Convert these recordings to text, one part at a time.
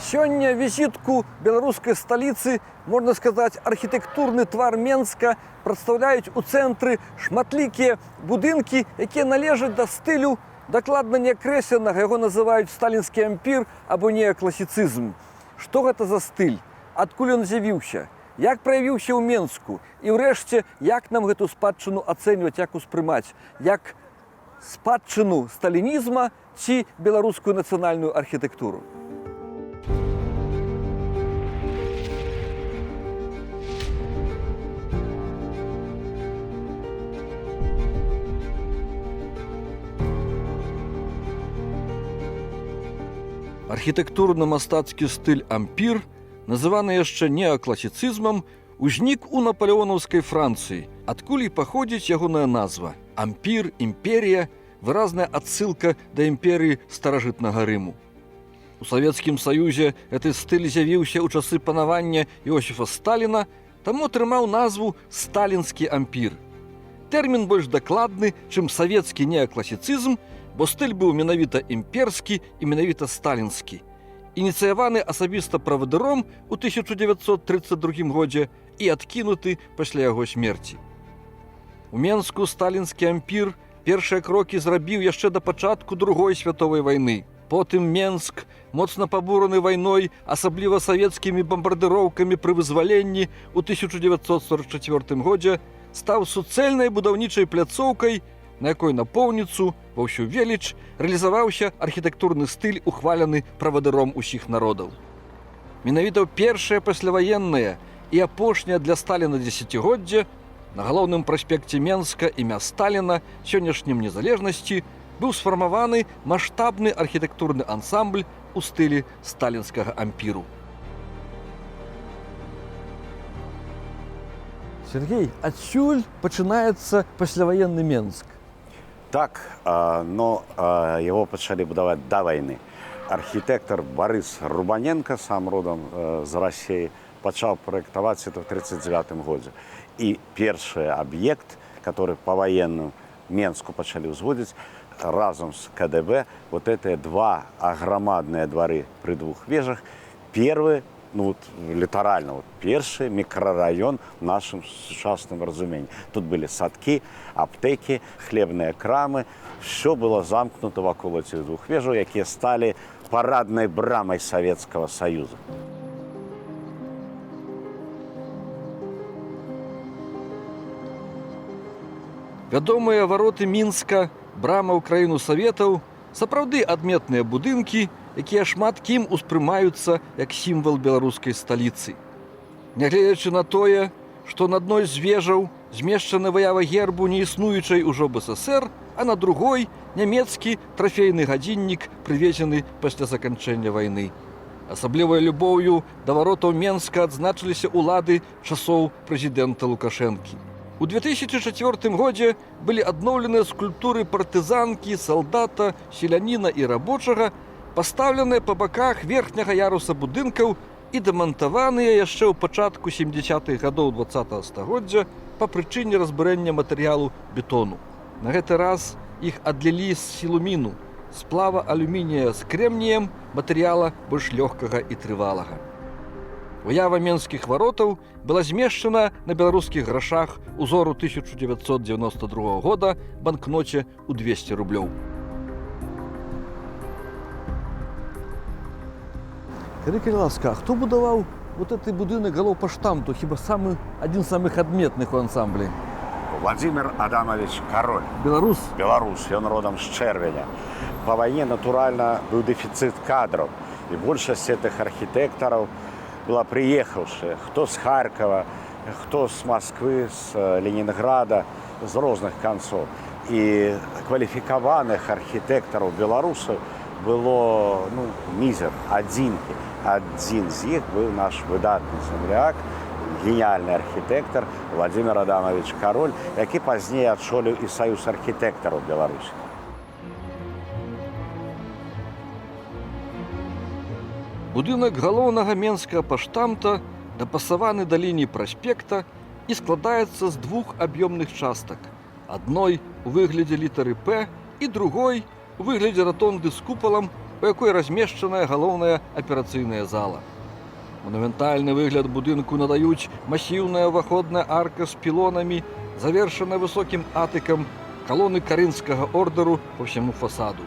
Сёння візітку беларускай сталіцы, можна сказаць, архітэктурны твар Менска прадстаўляюць у цэнтры шматлікія будынкі, якія належаць да стылю дакладна неакрэсленага, яго называюць сталінскі ампір або неакласіцызм. Што гэта за стыль? Адкуль ён з'явіўся? Як праявіўся ў Менску? І ўрэшце, як нам гэту спадчыну ацэньваць, як успрымаць? Як спадчыну сталінізма ці беларускую нацыянальную архітэктуру? Архітэктурна-мастацкі стыль ампір, называны яшчэ неакласіцызмам, узнік у напалеонаўскай Францыі, адкуль і паходзіць ягоная назва. Ампір, імперія – выразная адсылка да імперыі старажытнага Рыму. У Савецкім Саюзе гэты стыль з'явіўся ў часы панавання Іосіфа Сталіна, таму атрымаў назву «сталінскі ампір». Тэрмін больш дакладны, чым савецкі неакласіцызм, бо стыль быў менавіта імперскі і менавіта сталінскі. Ініцыяваны асабіста правадыром у 1932 годзе і адкінуты пасля яго смерці. У Менску сталінскі ампір першыя крокі зрабіў яшчэ да пачатку Другой святовай вайны. Потым Менск, моцна пабураны вайной, асабліва савецкімі бамбардыроўкамі пры вызваленні ў 1944 годзе, стаў суцэльнай будаўнічай пляцоўкай, на якой напоўніцу ва ўсю веліч рэалізаваўся архітэктурны стыль, ухвалены правадыром усіх народаў. Менавіта ў першае пасляваеннае і апошняе для Сталіна дзесяцігоддзе на галоўным праспекце Менска імя Сталіна, сённяшнім незалежнасці, быў сфармаваны маштабны архітэктурны ансамбль у стылі сталінскага ампіру. Сергей, адсюль пачынаецца пасляваенны Менск. Так, но его пачалі будаваць да вайны. Архітэктар Барыс Рубаненко, сам родам з Расіі, пачаў праектаваць это в 1939 годзе. І першы аб'ект, который паваенную Менску пачалі ўзводзіць, разом з КДБ, вот это два аграмадныя двары пры двух вежах, первый, ну, літаральна, першы мікрараён в нашым сучасным разуменні. Тут былі садкі, аптэкі, хлебныя крамы. Все было замкнуто вакол этих двух вежаў, якія сталі параднай брамай Савецкага Саюза. Вядомыя вароты Мінска, брама ў краіну Саветаў, сапраўды адметныя будынкі, якія шмат кім успрымаюцца як сімвал беларускай сталіцы. Нягледзячы на тое, што на адной з вежаў змешчана выява гербу неіснуючай ужо БССР, а на другой нямецкі трафейны гадзіннік, прывезены пасля заканчэння вайны. Асаблівай любоўю да варотаў Менска адзначыліся ўлады часоў прэзідэнта Лукашэнкі. У 2004 годзе былі адноўленыя скульптуры партызанкі, салдата, селяніна і рабочага, пастаўленыя па баках верхняга яруса будынкаў і дамантаваныя яшчэ ў пачатку 70-х гадоў 20-го стагоддзя па прычыне разбурэння матэрыялу бетону. На гэты раз іх адлілі з сілуміну, сплава алюмінія з крэмніем, матэрыяла больш лёгкага і трывалага. Выява менскіх варотаў была змешчана на беларускіх грашах узору 1992 года банкноце ў 200 рублёў. Скажи, ласка, а хто будаваў вот гэты будынак галоўпаштамту, хіба адзін з самых адметных у ансамблі? Владимир Адамович Король. Беларус? Беларус, ён родам з Чэрвеня. Па вайне, натуральна, быў дэфіцыт кадраў. І большасць гэтых архітэктараў была прыехаўшы, хто з Харкова, хто з Масквы, з Ленінграда, з розных канцоў. І кваліфікаваных архітэктараў беларусаў было мізер, адзінкі. Адзін з іх быў наш выдатны земляк, геніальны архітэктар Владимир Адамович Король, які пазней адшоліў і Саюз архітэктараў Беларусі. Будынак галоўнага менскага паштамта дапасаваны да лініі праспекта і складаецца з двух аб'ёмных частак. Адной у выглядзе літары «П» і другой у выглядзе ратонды з купалам у якой размешчаная галоўная аперацыйная зала. Манументальны выгляд будынку надаюць масіўная ўваходная арка з пілонамі, завершаная высокім атыкам, калоны карынскага ордэру па ўсяму фасаду.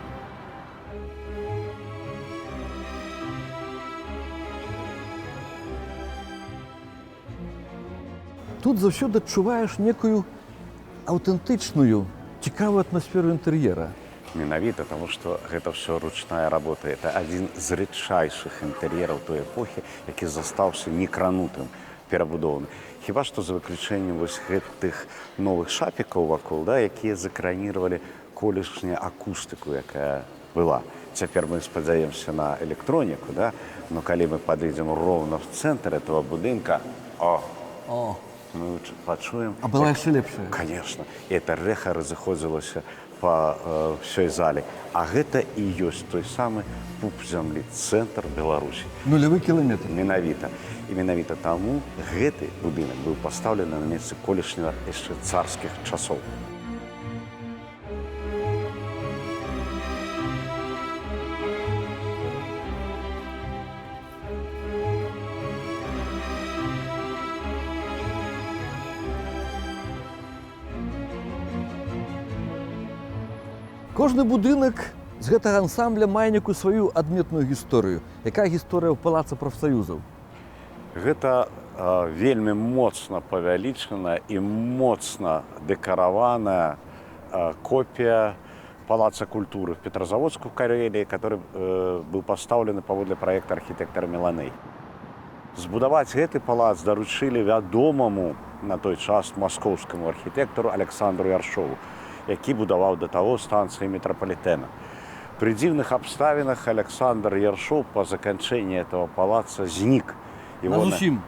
Тут заўсёды адчуваеш некую аўтэнтычную, цікавую атмасферу інтэр'ера. Менавіта, тому што гэта ўсё ручная работа. Это адзін з рэдчайшых інтэр'ераў той эпохі, які застаўся некранутым, перабудованы. Хіба што за выключэннем вось гэтых новых шапікаў вакол, да, якія закранірвалі колішнюю акустыку, якая была. Цяпер мы спадзяемся на электроніку, да? Но калі мы падыдзем роўна в цэнтр этого будынка, мы пачуем... А была яшчэ лепшая? Конечно. І это рэха разыходзілася па ўсёй зале. А гэта і ёсць той самы пуп зямлі, цэнтр Беларусі. Нулявы кіламетр. Менавіта. І менавіта таму гэты будынак быў пастаўлены на месцы колішняга яшчэ царскіх часоў. Кожны будынак з гэтага ансамбля мае некую сваю адметную гісторыю. Якая гісторыя ў палаца прафсаюзаў? Гэта вельмі моцна павялічана і моцна дэкараваная копія палаца культуры в Петрозаводску в Кареліі, который быў пастаўлены паводле праекта архітэктара Меланей. Збудаваць гэты палац даручылі вядомаму на той час маскоўскаму архітэктару Александру Яршову, які будаваў да таго станцыі метрапалітэна. Пры дзіўных абставінах Александр Яршоў па заканчэнні этого палаца знік. Зусім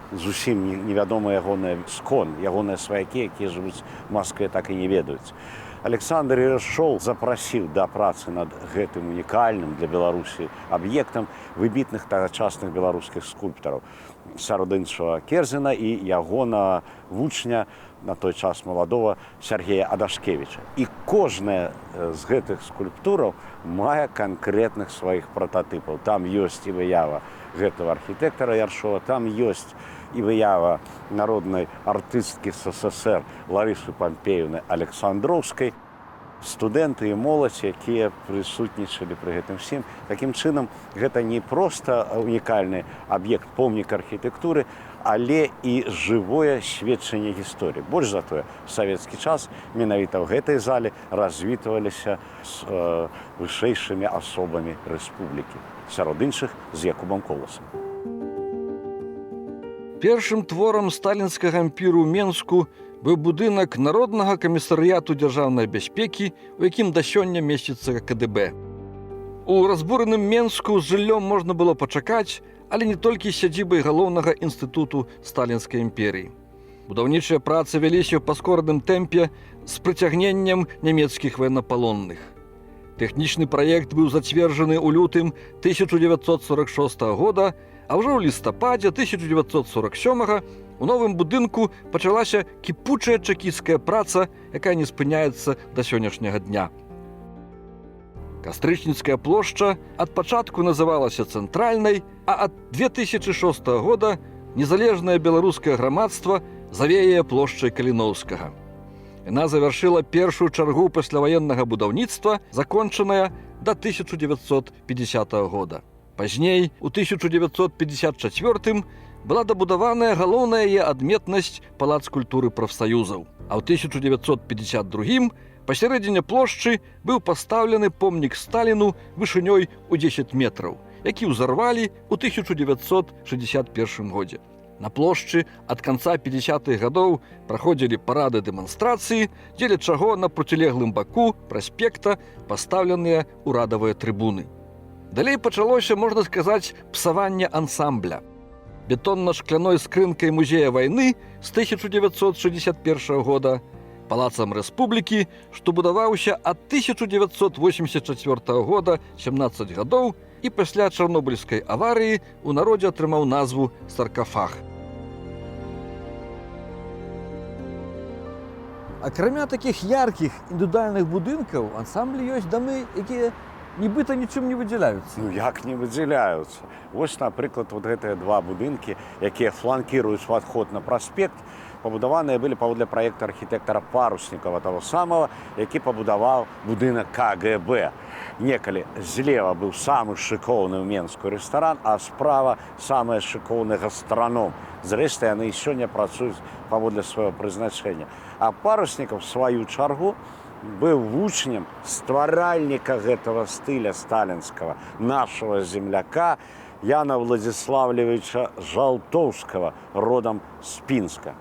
невядома ягоны скон, ягоныя сваякі, якія жывуць в Маскве, так і не ведаюць. Александр Яршоў запрасіў да працы над гэтым унікальным для Беларусі аб'ектам выбітных тагачасных беларускіх скульптараў. Сярод іншага Керзіна і ягона вучня, на той час маладого Сергея Адашкевіча. І кожная з гэтых скульптураў мае канкрэтных сваіх прататыпаў. Там ёсць і выява гэтага архітэктара Яршова, там ёсць і выява народнай артысткі СССР Ларысы Пампеевны Александроўскай. Студэнты і моладзь, якія прысутнічалі пры гэтым всім. Такім чынам, гэта не проста унікальны аб'ект, помнік архітэктуры, але і жывое сведчанне гісторыі. Больш за тое, в савецкі час менавіта ў гэтай зале развітваліся з вышэйшымі асобамі рэспублікі, сярод іншых з Якубам Коласам. Першым творам сталінскага ампіру ў Менску быў будынак Народнага камісарыяту дзяржаўнай бяспекі, у якім да сёння месціцца КДБ. У разбураным Менску з жыллём можна было пачакаць, але не толькі сядзібай галоўнага інстытуту сталінскай імперіі. Будаўнічыя працы вяліся ў паскораным тэмпе з прыцягненнем нямецкіх военнапалонных. Тэхнічны праект быў зацверджаны ў лютым 1946 года, а ўжо ў лістападзе 1947 у новым будынку пачалася кіпучая чэкісцкая праца, якая не спыняецца да сённяшняга дня. Кастрычніцкая плошча ад пачатку называлася цэнтральнай, а ад 2006 года незалежнае беларускае грамадства завее плошчай Каліноўскага. Яна завяршыла першую чаргу пасляваеннага будаўніцтва, закончаная да 1950 года. Пазней, у 1954 была дабудаваная галоўная яе адметнасць палац культуры прафсаюзаў, а ў 1952 пасярэдзіне плошчы быў пастаўлены помнік Сталіну вышынёй у 10 метраў, які ўзарвалі ў 1961 годзе. На плошчы ад канца 50-х гадоў праходзілі парады дэманстрацыі, дзеля чаго на процілеглым баку праспекта пастаўленыя урадавыя трыбуны. Далей пачалося, можна сказаць, псаванне ансамбля. Бетонна-шкляной скрынкай музея вайны з 1961 года, палацам рэспублікі, што будаваўся ад 1984 года 17 гадоў і пасля чарнобыльскай аварыі у народзе атрымаў назву саркафаг. Акрамя такіх яркіх індывідуальных будынкаў, у ансамблі ёсць дамы, якія нібито нічим не виділяються. Ну як не выдзяляюцца. Вось, напрыклад, вот гэтыя два будынкі, якія фланкіруюць уваход на праспект, пабудаваныя былі паводле праекта архітэктара Паруснікава, таго самага, які пабудаваў будынак КГБ. Некалі злева быў самы шыкоўны ў Менску рэстаран, а справа самы шыкоўны гастраном. Зрэшты, яны і сёння працуюць паводле свайго прызначэння. А Паруснікаў, в сваю чаргу, быў вучнем стваральніка гэтага стыля сталінскага, нашага земляка Яна Владзіславлевіча Жалтоўскага, родам з Пінска.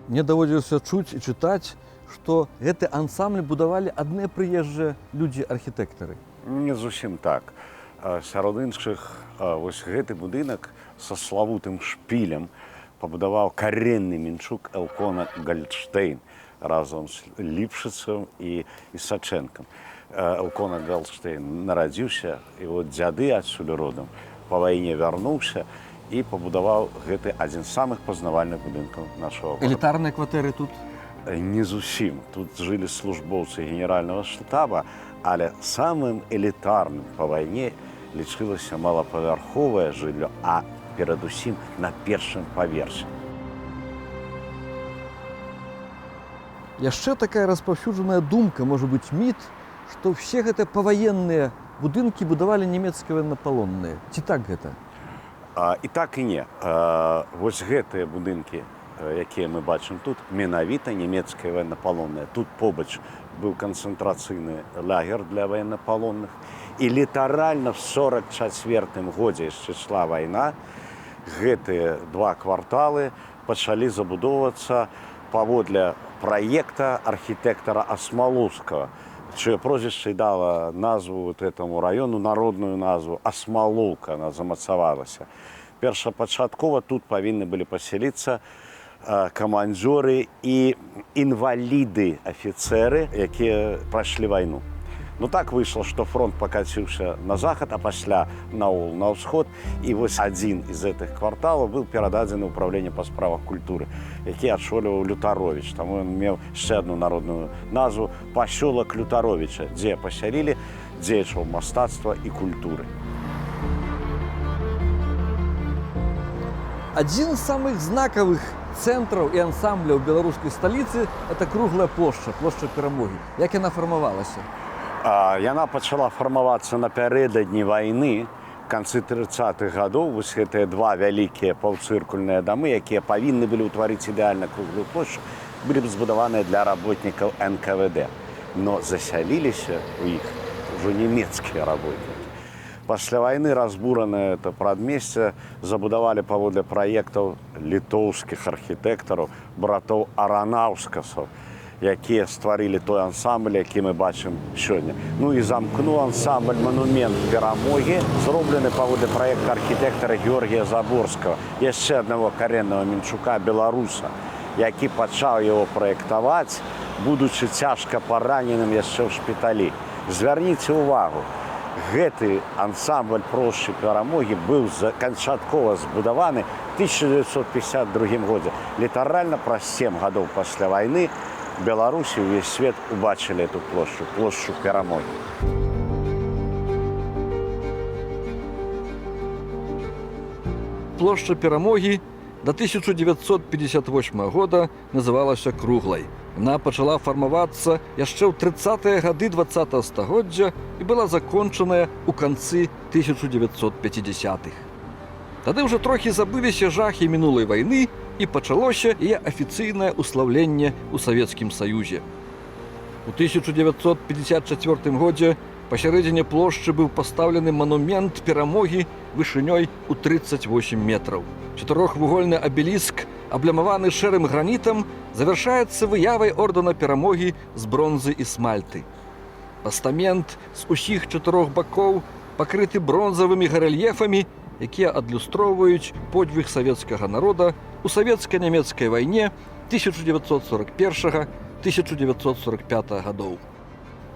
Мне даводзілася чуць і чытаць, што гэты ансамбль будавалі адныя прыезджыя людзі-архітэктары. Не зусім так. Сярод іншых, вось гэты будынак са славутым шпілем пабудаваў каренны мінчук Элкона Гальштейн разам з Ліпшыцам і Сачэнкам. Элкона Гальштейн нарадзіўся, і от дзяды адсюль родам па вайне вярнуўся і пабудаваў гэты адзін з самых пазнавальных будынкаў нашого горада. Элітарныя кватэры тут? Не зусім. Тут жылі службоўцы генеральнага штаба, але самым элітарным па вайне лічылася малапавярховае жыллё, а перадусім на першым паверсе. Яшчэ такая распаўсюджаная думка, можа быць, міт, што ўсе гэтыя паваенныя будынкі будавалі нямецкія ваеннапалонныя. Ці так гэта? І так і не. Вось гэтыя будынкі, якія мы бачым тут, менавіта нямецкія ваеннапалонныя. Тут побач быў канцэнтрацыйны лагер для ваеннапалонных. І літаральна в 44-м годзе яшчэ ішла вайна, гэтыя два кварталы пачалі забудоўвацца паводле праекта архітэктара Асмалоўскага, чыё прозвішча і дала назву вот этому раёну, народную назву Асмалоўка, она замацавалася. Першапачаткова тут павінны былі пасяліцца камандзёры і інваліды афіцэры, якія прайшлі вайну. Ну так выйшла, што фронт пакаціўся на захад, а пасля наогул на ўсход. І вось адзін з гэтых кварталаў быў перададзены ўправленне па справах культуры, які адшоліваў Лютаровіч. Таму ён меў яшчэ адну народную назву пасёлак Лютаровіча, дзе пасялілі дзеячаў мастацтва і культуры. Адзін з самых знакавых цэнтраў і ансамбляў беларускай сталіцы – это круглая плошча, плошча Перамогі. Як яна фармавалася? Яна пачала фармавацца напярэдадні вайны, в канцы 30-х гадоў. Вось гэтыя два вялікія паўцыркульныя дамы, якія павінны былі ўтварыць ідэальна круглую плошчу, былі б збудаваныя для работнікаў НКВД. Но засяліліся ў іх ужо нямецкія работнікі. Пасля вайны разбуранае это прадмесце забудавалі паводле праектаў літоўскіх архітэктараў, братоў Аранаўскасаў, якія стварылі той ансамбль, які мы бачым сёння. Ну і замкнуў ансамбль «Манумент Перамогі», зроблены паводле праекта архітэктара Георгія Заборскага, яшчэ аднаго кареннага мінчука беларуса, які пачаў яго праектаваць, будучы цяжка параненым яшчэ ў шпіталі. Звярніце ўвагу, гэты ансамбль плошчы Перамогі быў канчаткова збудаваны ў 1952 годзе. Літаральна праз 7 гадоў пасля вайны Беларусі ўвесь свет убачылі эту плошчу, плошчу Перамогі. Плошча Перамогі до 1958 года называлася круглай. Яна пачала фармавацца яшчэ ў 30-е гады 20-го стагоддзя і была закончаная ў канцы 1950-х. Тады ўжо трохі забыліся жахі мінулай вайны і пачалося яе афіцыйнае ўслаўленне ў Савецкім Саюзе. У 1954 годзе пасярэдзіне плошчы быў пастаўлены манумент Перамогі вышынёй у 38 метраў. Чатырохвугольны абеліск, аблямаваны шэрым гранітам, завяршаецца выявай ордэна Перамогі з бронзы і смальты. Пастамент з усіх чатырох бакоў пакрыты бронзавымі гарэльефамі, якія адлюстроўваюць подвиг савецкага народа у савецка-нямецкай вайне 1941-1945 гадоў.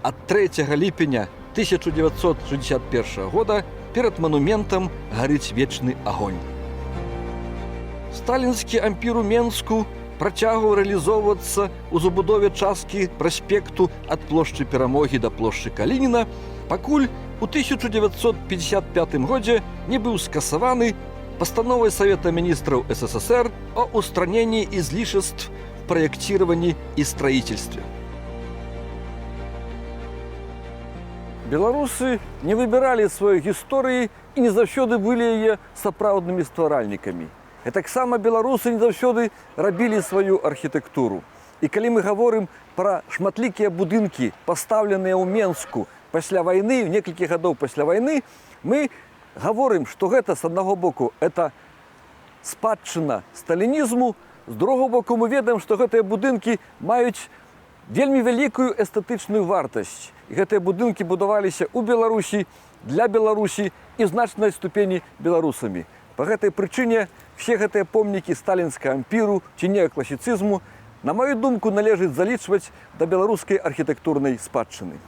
Ад 3 ліпеня 1961 года перад манументам гарыць вечны агонь. Сталінскі ампір у Менску працягваў рэалізоўвацца ў забудове часткі праспекту ад плошчы Перамогі да плошчы Калініна, пакуль у 1955 годзе не быў скасаваны постановой Совета министров СССР о устранении излишеств в проектировании и строительстве. Беларусы не выбирали своей истории и не заўсёды были ее сапраўдными стваральниками. И так само беларусы не заўсёды рабили свою архитектуру. И когда мы говорим про шматликие будынки, поставленные у Менску после войны, в несколько годов после войны, мы говорим, что это, с одного боку, это спадчына сталинизму, с другого боку, мы ведаем, что гэтыя будынки маюць вельмі вялікую эстэтычную вартасць. І гэтыя будынкі будаваліся ў Беларусі, для Беларусі і в значнай ступені беларусамі. По гэтай прычыне все гэтыя помнікі сталінскага ампіру ці неакласіцызму, на мою думку, належыць залічваць да беларускай архітэктурнай спадчыны.